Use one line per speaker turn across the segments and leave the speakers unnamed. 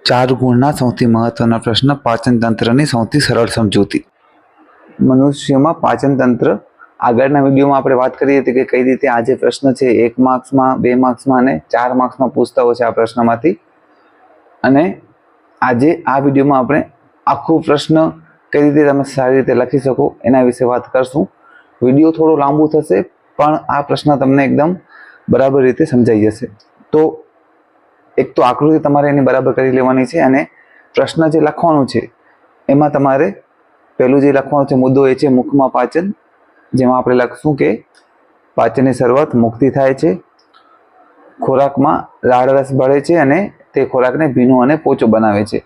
ચાર ગુણના સૌથી મહત્વના પ્રશ્ન, પાચન તંત્રની સૌથી સરળ સમજૂતી. મનુષ્યમાં પાચન તંત્ર, આગળના વિડીયોમાં આપણે વાત કરી હતી કે કઈ રીતે આ જે પ્રશ્ન છે 1 માર્ક્સમાં, 2 માર્ક્સમાં અને 4 માર્ક્સમાં પૂછતા હોય છે આ પ્રશ્નમાંથી. અને આજે આ વિડીયોમાં આપણે આખું પ્રશ્ન કઈ રીતે તમે સારી રીતે લખી શકો એના વિશે વાત કરશું. વિડીયો થોડો લાંબુ થશે પણ આ પ્રશ્ન તમને એકદમ બરાબર રીતે સમજાઈ જશે. તો એક તો આકૃતિ તમારે એની બરાબર કરી લેવાની છે અને પ્રશ્ન જે લખવાનું છે એમાં તમારે પહેલું જે લખવાનું છે મુદ્દો એ છે મુખમાં પાચન, જેમાં આપણે લખશું કે પાચનની શરૂઆત મુખથી થાય છે. ખોરાકમાં લાળ રસ ભળે છે અને તે ખોરાકને ભીનો અને પોચો બનાવે છે.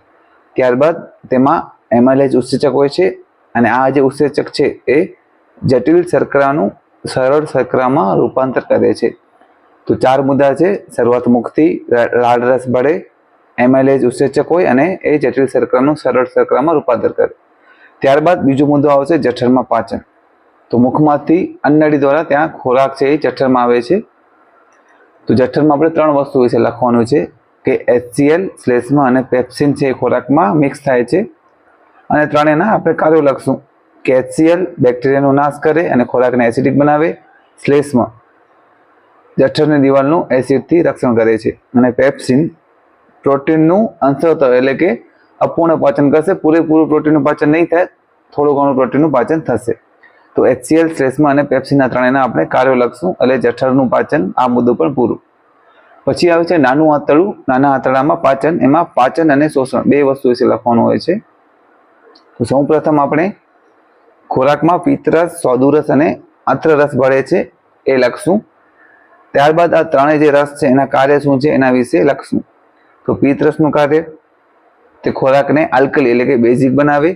ત્યારબાદ તેમાં એમાઇલેજ ઉત્સેચક હોય છે અને આ જે ઉત્સેચક છે એ જટિલ શર્કરાનું સરળ શર્કરામાં રૂપાંતર કરે છે. તો 4 મુદ્દા છે. શરૂઆત મુખથી, લાળ રસ ભળે, એમાઇલેજ ઉત્સેચક હોય અને એ જટિલ શર્કરાનું સરળ શર્કરામાં રૂપાંતર કરે. ત્યારબાદ બીજો મુદ્દો આવશે જઠરમાં પાચન. તો મુખમાંથી અન્નનળી દ્વારા ત્યાં ખોરાક છે એ જઠરમાં આવે છે. તો જઠરમાં આપણે 3 વસ્તુ વિશે લખવાનું છે કે HCl શ્લેષ્મા અને પેપ્સિન છે એ ખોરાકમાં મિક્સ થાય છે. અને ત્રણેયના આપણે કાર્યો લખશું કે HCl બેક્ટેરિયાનો નાશ કરે અને ખોરાકને એસિડિક બનાવે, શ્લેષ્મા જઠરની દિવાલનું એસિડથી રક્ષણ કરે છે અને પેપ્સિન પ્રોટીનનું અંશતઃ એટલે કે અપૂર્ણ પાચન કરશે. પૂરેપૂરું પ્રોટીનનું પાચન નહીં થાય, થોડું ઘણું પ્રોટીનનું પાચન થશે. તો HCl, શ્લેષ્મા અને પેપ્સિનના ત્રણેયના આપણે કાર્યો લખશું એટલે જઠરનું પાચન આ મુદ્દો પણ પૂરું. પછી આવે છે નાનું આંતરડું. નાના આંતરડામાં પાચન, એમાં પાચન અને શોષણ 2 વસ્તુ વિશે લખવાનું હોય છે. તો સૌપ્રથમ આપણે ખોરાકમાં પિત્તરસ, સ્વાદુરસ અને આંત્રરસ ભળે છે એ લખશું. ત્યારબાદ આ ત્રણેય જે રસ છે એના કાર્ય શું છે એના વિશે લખશું. તો પિત્તરસનું કાર્ય તે ખોરાકને આલ્કલી એટલે કે બેઝિક બનાવે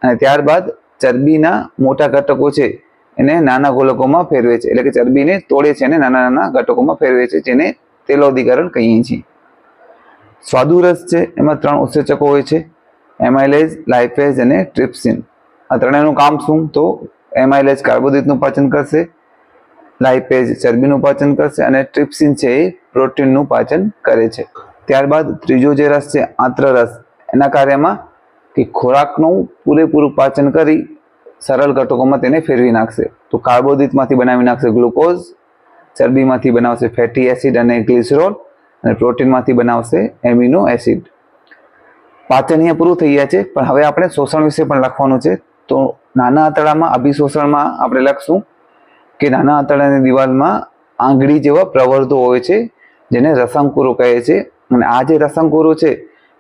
અને ત્યારબાદ ચરબીના મોટા ઘટકો છે એને નાના ગોલકોમાં ફેરવે છે, એટલે કે ચરબીને તોડે છે અને નાના નાના ઘટકોમાં ફેરવે છે, જેને તેલોદીકરણ કહીએ છીએ. સ્વાદુરસ છે એમાં 3 ઉત્સેચકો હોય છે, એમાઇલેજ, લાઇપેઝ અને ટ્રિપ્સિન. આ ત્રણેયનું કામ શું? તો એમાઇલેજ કાર્બોદિતનું પાચન કરશે, લાઇપેઝ ચરબીનું પાચન કરશે અને ટ્રિપ્સિન છે એ પ્રોટીનનું પાચન કરે છે. ત્યારબાદ ત્રીજો જે રસ છે આંત્રરસ, એના કાર્યમાં કે ખોરાકનું પૂરેપૂરું પાચન કરી સરળ ઘટકોમાં તેને ફેરવી નાખશે. તો કાર્બોદિતમાંથી બનાવી નાખશે ગ્લુકોઝ, ચરબીમાંથી બનાવશે ફેટી એસિડ અને ગ્લિસરોલ અને પ્રોટીનમાંથી બનાવશે એમિનો એસિડ. પાચન અહીંયા પૂરું થઈ ગયા છે પણ હવે આપણે શોષણ વિશે પણ લખવાનું છે. તો નાના આંતરડામાં અભિશોષણમાં આપણે લખશું કે નાના આંતરડાની દિવાલમાં આંગળી જેવા પ્રવર્ધો હોય છે જેને રસાંકુરો કહે છે. અને આ જે રસાંકુરો છે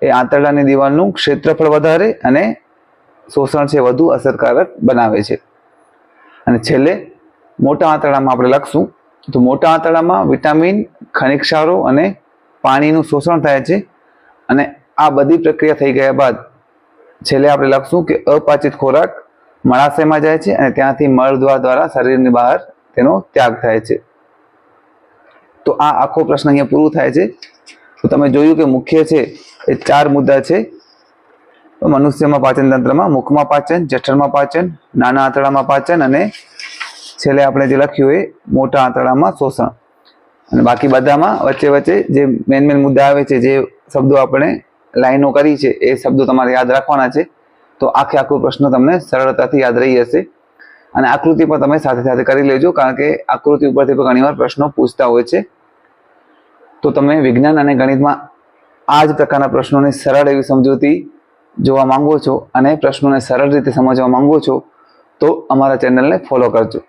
એ આંતરડાની દિવાલનું ક્ષેત્રફળ વધારે અને શોષણ છે વધુ અસરકારક બનાવે છે. અને છેલ્લે મોટા આંતરડામાં આપણે લખશું. તો મોટા આંતરડામાં વિટામિન, ખનિજ ક્ષારો અને પાણીનું શોષણ થાય છે. અને આ બધી પ્રક્રિયા થઈ ગયા બાદ છેલ્લે આપણે લખશું કે અપાચિત ખોરાક મળાશયમાં જાય છે અને ત્યાંથી મળદ્વાર દ્વારા શરીરની બહાર તેનો ત્યાગ થાય છે. તો આ આખો પ્રશ્ન અહીંયા પૂરું થાય છે. તો તમે જોયું કે મુખ્ય છે એ 4 મુદ્દા છે મનુષ્યમાં પાચન તંત્રમાં: મુખમાં પાચન, જઠરમાં પાચન, નાના આંતરડામાં પાચન અને છેલ્લે આપણે જે લખ્યું એ મોટા આંતરડામાં શોષણ. અને બાકી બધામાં વચ્ચે વચ્ચે જે મેન મુદ્દા આવે છે, જે શબ્દો આપણે લાઈનો કરી છે એ શબ્દો તમારે યાદ રાખવાના છે. તો આખો પ્રશ્ન તમને સરળતાથી યાદ રહી જશે. અને આકૃતિ પણ તમે સાથે સાથે કરી લેજો, કારણ કે આકૃતિ ઉપરથી પણ ઘણીવાર પ્રશ્નો પૂછતા હોય છે. તો તમે વિજ્ઞાન અને ગણિતમાં આ જ પ્રકારના પ્રશ્નોની સરળ એવી સમજૂતી જોવા માંગો છો અને પ્રશ્નોને સરળ રીતે સમજવા માંગો છો તો અમારા ચેનલને ફોલો કરજો.